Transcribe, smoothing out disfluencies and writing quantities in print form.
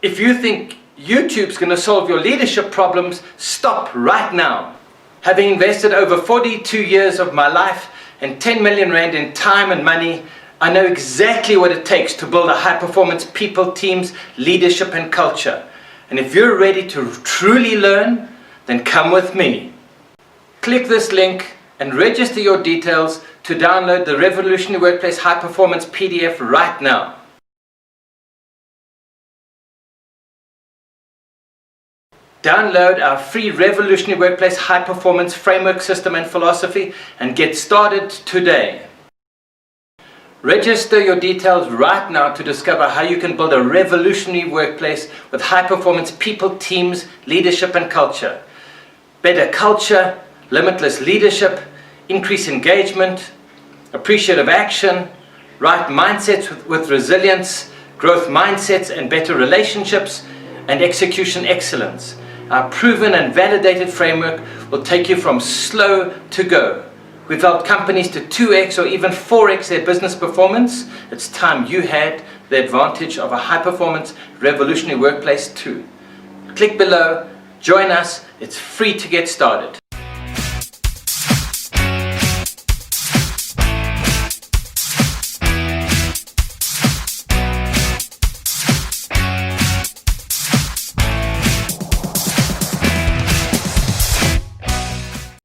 If you think YouTube's going to solve your leadership problems, stop right now. Having invested over 42 years of my life and 10 million rand in time and money, I know exactly what it takes to build a high-performance people, teams, leadership and culture. And if you're ready to truly learn, then come with me. Click this link and register your details to download the Revolutionary Workplace High Performance PDF right now. Download our free Revolutionary Workplace High Performance Framework, System and Philosophy and get started today. Register your details right now to discover how you can build a revolutionary workplace with high performance people, teams, leadership and culture. Better culture, limitless leadership, increased engagement, appreciative action, right mindsets with resilience, growth mindsets and better relationships, and execution excellence. Our proven and validated framework will take you from slow to go. We've helped companies to 2x or even 4x their business performance. It's time you had the advantage of a high-performance revolutionary workplace too. Click below, join us, it's free to get started.